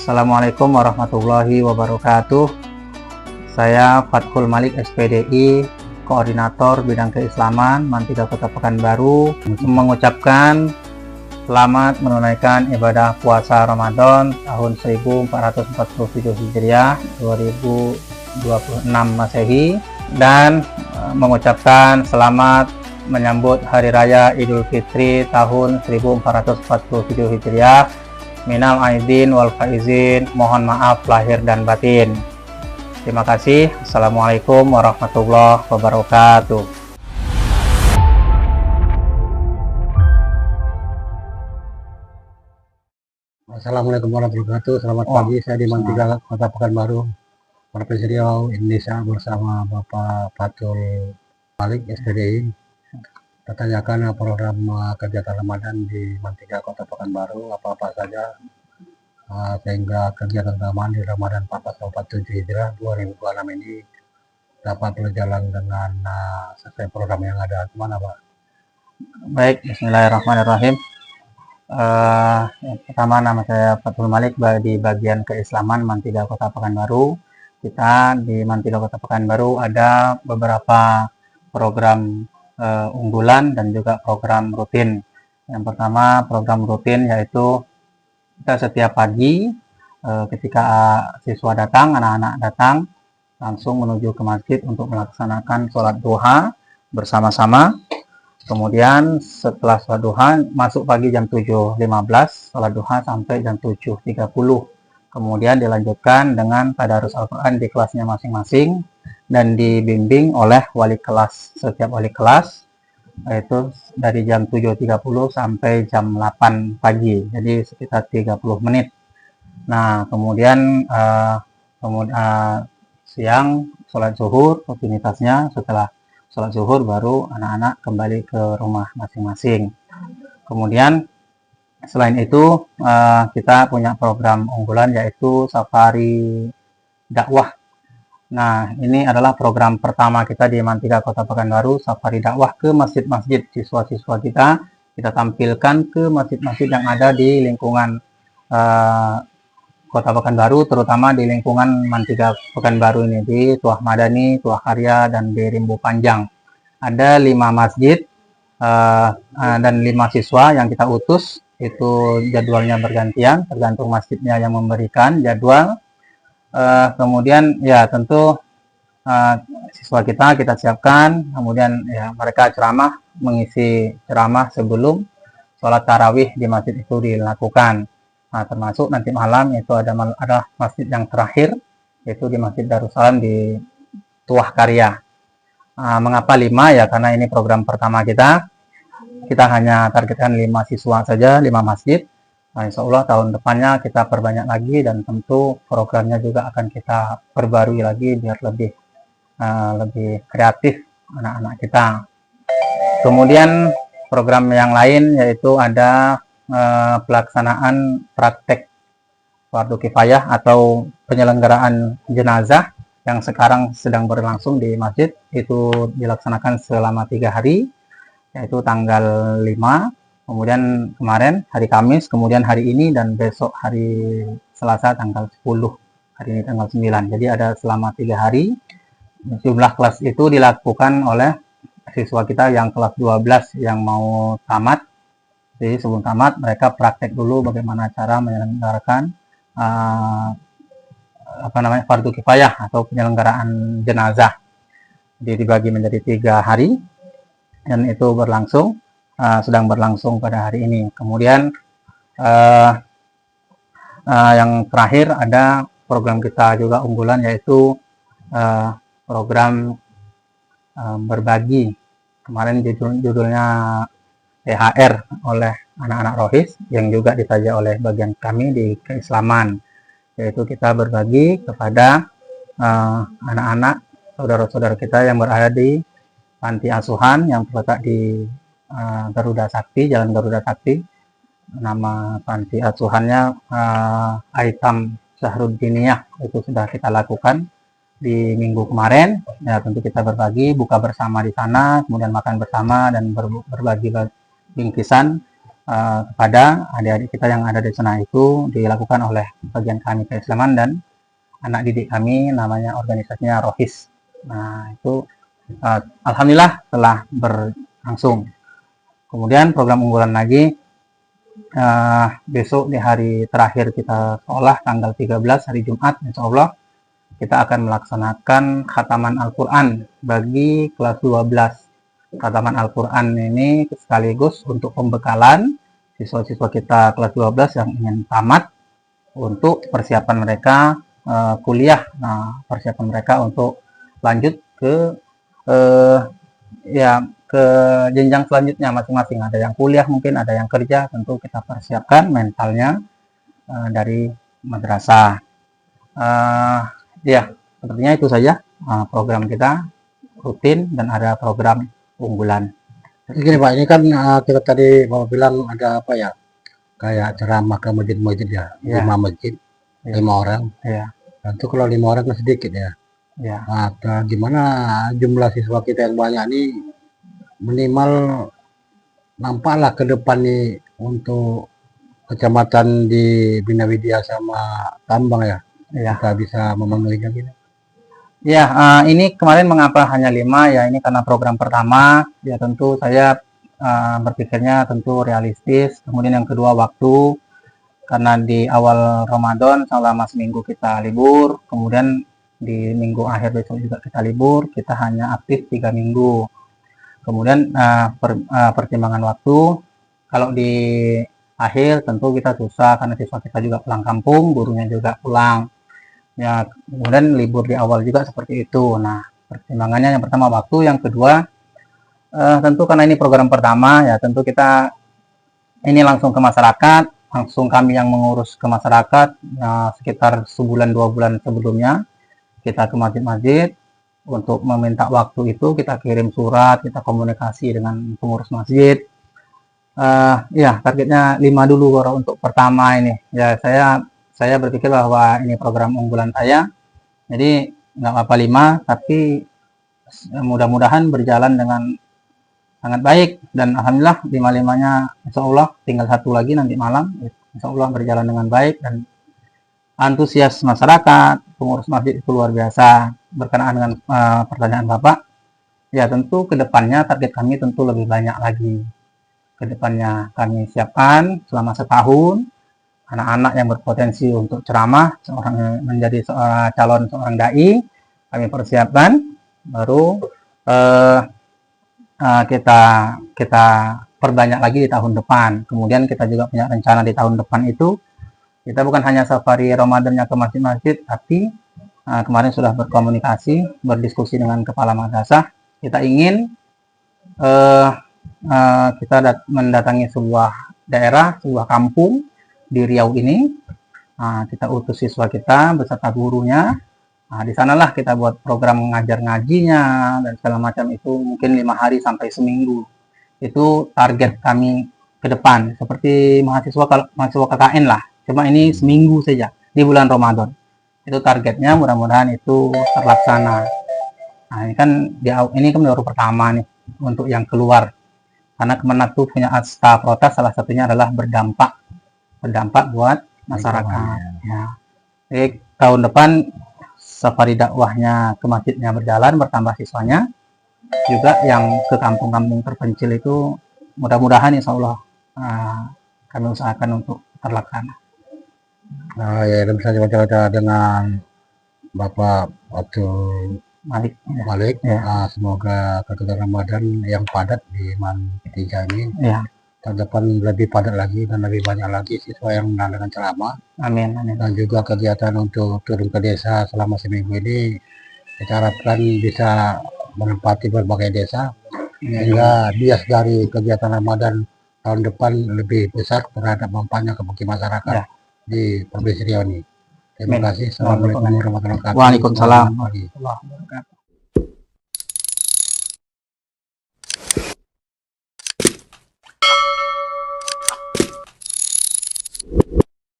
Assalamualaikum warahmatullahi wabarakatuh. Saya Fathul Malik SPDI, Koordinator Bidang Keislaman Mantiga Kota Pekanbaru, mengucapkan selamat menunaikan ibadah puasa Ramadan tahun 1447 Hijriah 2026 Masehi dan mengucapkan selamat menyambut Hari Raya Idul Fitri tahun 1447 Hijriah. Minal aidin wal faizin, mohon maaf lahir dan batin. Terima kasih. Assalamualaikum warahmatullahi wabarakatuh. Assalamualaikum warahmatullahi wabarakatuh. Selamat pagi, saya di Mantiga Kota Pekanbaru, Provinsi Riau, Indonesia, bersama Bapak Fathul Malik SPDI. Tanyakan program kegiatan Ramadan di Mantiga Kota Pekanbaru, apa-apa saja, sehingga kegiatan keagamaan di Ramadan 1447 Hijrah 2026 ini dapat berjalan dengan sesuai program yang ada. Gimana, Pak? Baik, bismillahirrahmanirrahim. Yang pertama, nama saya Fathul Malik di bagian keislaman Mantiga Kota Pekanbaru. Kita di Mantiga Kota Pekanbaru ada beberapa program unggulan dan juga program rutin. Yang pertama, program rutin yaitu kita setiap pagi ketika siswa datang, anak-anak datang, langsung menuju ke masjid untuk melaksanakan sholat duha bersama-sama. Kemudian setelah sholat duha, masuk pagi jam 7.15, sholat duha sampai jam 7.30. Kemudian dilanjutkan dengan tadarus Al-Quran di kelasnya masing-masing dan dibimbing oleh wali kelas. Setiap wali kelas yaitu dari jam 7.30 sampai jam 8 pagi, jadi sekitar 30 menit. Nah, kemudian siang sholat zuhur rutinitasnya. Setelah sholat zuhur baru anak-anak kembali ke rumah masing-masing. Kemudian selain itu kita punya program unggulan yaitu safari dakwah. Nah, ini adalah program pertama kita di Mantiga Kota Pekanbaru, safari dakwah ke masjid-masjid. Siswa-siswa kita tampilkan ke masjid-masjid yang ada di lingkungan Kota Pekanbaru, terutama di lingkungan Mantiga Pekanbaru ini, di Tuah Madani, Tuah Karya, dan di Rimbu Panjang. Ada 5 masjid dan 5 siswa yang kita utus. Itu jadwalnya bergantian, tergantung masjidnya yang memberikan jadwal. Kemudian ya tentu siswa kita siapkan, kemudian ya mereka ceramah, mengisi ceramah sebelum sholat tarawih di masjid itu dilakukan. Nah, termasuk nanti malam itu ada masjid yang terakhir, yaitu di Masjid Darussalam di Tuah Karya. Mengapa 5? Ya karena ini program pertama kita hanya targetkan 5 siswa saja, 5 masjid. Nah, insya Allah tahun depannya kita perbanyak lagi dan tentu programnya juga akan kita perbarui lagi biar lebih kreatif anak-anak kita. Kemudian program yang lain yaitu ada pelaksanaan praktek fardu kifayah atau penyelenggaraan jenazah yang sekarang sedang berlangsung di masjid. Itu dilaksanakan selama 3 hari, yaitu tanggal 5, kemudian kemarin hari Kamis, kemudian hari ini, dan besok hari Selasa tanggal 10, hari ini tanggal 9. Jadi ada selama 3 hari. Jumlah kelas itu dilakukan oleh siswa kita yang kelas 12 yang mau tamat. Jadi sebelum tamat mereka praktek dulu bagaimana cara menyelenggarakan fardu kifayah atau penyelenggaraan jenazah. Jadi dibagi menjadi 3 hari dan itu berlangsung. Sedang berlangsung pada hari ini. Kemudian yang terakhir ada program kita juga unggulan yaitu program berbagi. Kemarin judulnya THR oleh anak-anak Rohis yang juga ditaja oleh bagian kami di keislaman, yaitu kita berbagi kepada anak-anak saudara-saudara kita yang berada di panti asuhan yang terletak di Garuda Sakti, Jalan Garuda Sakti. Nama panti asuhannya Aitam Zahruddiniyah. Itu sudah kita lakukan di minggu kemarin. Ya, tentu kita berbagi, buka bersama di sana, kemudian makan bersama dan berbagi bingkisan kepada adik-adik kita yang ada di sana itu dilakukan oleh bagian kami keislaman dan anak didik kami, namanya organisasinya Rohis. Nah itu alhamdulillah telah berlangsung. Kemudian program unggulan lagi besok di hari terakhir kita sekolah tanggal 13 hari Jumat, insya Allah kita akan melaksanakan khataman Al-Quran bagi kelas 12. Khataman Al-Quran ini sekaligus untuk pembekalan siswa-siswa kita kelas 12 yang ingin tamat untuk persiapan mereka kuliah. Nah, persiapan mereka untuk lanjut ke ke jenjang selanjutnya masing-masing. Ada yang kuliah, mungkin ada yang kerja. Tentu kita persiapkan mentalnya dari madrasah. Ya, sepertinya itu saja program kita rutin dan ada program unggulan. Gini Pak, ini kan kita tadi mau bilang ada apa ya, kayak ceramah ke masjid-masjid ya, Ya. 5 masjid, Ya. 5 orang. Ya, Tentu kalau 5 orang kan sedikit ya. ya. Nah, gimana jumlah siswa kita yang banyak ini minimal nampaklah ke depan nih untuk kecamatan di Bina Widya sama Tambang ya, Ya. kita bisa memenuhinya gitu. Ya, ini kemarin mengapa hanya 5 ya, ini karena program pertama, ya tentu saya berpikirnya tentu realistis. Kemudian yang kedua waktu, karena di awal Ramadan selama seminggu kita libur, kemudian di minggu akhir besok juga kita libur, kita hanya aktif 3 minggu. Kemudian pertimbangan waktu, kalau di akhir tentu kita susah karena siswa kita juga pulang kampung, gurunya juga pulang. Ya, kemudian libur di awal juga seperti itu. Nah, pertimbangannya yang pertama waktu, yang kedua tentu karena ini program pertama ya, tentu kita ini langsung ke masyarakat, langsung kami yang mengurus ke masyarakat. Sekitar sebulan 2 bulan sebelumnya kita ke masjid-masjid untuk meminta waktu itu, kita kirim surat, kita komunikasi dengan pengurus masjid. Ya, targetnya 5 dulu untuk pertama ini. Ya, saya berpikir bahwa ini program unggulan saya, jadi nggak apa-apa 5, tapi mudah-mudahan berjalan dengan sangat baik, dan alhamdulillah 5-5-nya insya Allah tinggal 1 lagi nanti malam, insya Allah berjalan dengan baik, dan antusias masyarakat, pengurus masjid itu luar biasa. Berkenaan dengan pertanyaan Bapak, ya tentu kedepannya target kami tentu lebih banyak lagi. Kedepannya kami siapkan selama setahun anak-anak yang berpotensi untuk ceramah, menjadi calon seorang dai, kami persiapkan, baru kita perbanyak lagi di tahun depan. Kemudian kita juga punya rencana di tahun depan itu, kita bukan hanya safari Ramadannya ke masjid-masjid, tapi kemarin sudah berkomunikasi, berdiskusi dengan kepala madrasah. Kita ingin kita mendatangi sebuah daerah, sebuah kampung di Riau ini. Kita utus siswa kita beserta gurunya. Di sanalah kita buat program mengajar ngajinya dan segala macam itu, mungkin 5 hari sampai seminggu. Itu target kami ke depan. Seperti mahasiswa KKN lah. Cuma ini seminggu saja di bulan Ramadan. Itu targetnya, mudah-mudahan itu terlaksana. Nah, ini kan baru pertama nih untuk yang keluar. Karena Kemenak tuh punya asta protes, salah satunya adalah berdampak buat masyarakat. Ya. Jadi tahun depan safari dakwahnya ke masjidnya berjalan, bertambah siswanya. Juga yang ke kampung-kampung terpencil itu mudah-mudahan insya Allah kami usahakan untuk terlaksana. Ya, dan bisa wawancara dengan Bapak Abdul Malik. Malik. Ya. Semoga kegiatan Ramadan yang padat di Mantiga ini Ya. tahun depan lebih padat lagi dan lebih banyak lagi siswa yang mendengarkan ceramah. Amin, amin. Dan juga kegiatan untuk turun ke desa selama seminggu ini kita harapkan bisa menempati berbagai desa, sehingga bias dari kegiatan Ramadan tahun depan lebih besar terhadap manfaatnya bagi masyarakat di Provinsi Riau ini. Terima kasih. Assalamualaikum warahmatullahi wabarakatuh. Waalaikumsalam warahmatullahi wabarakatuh.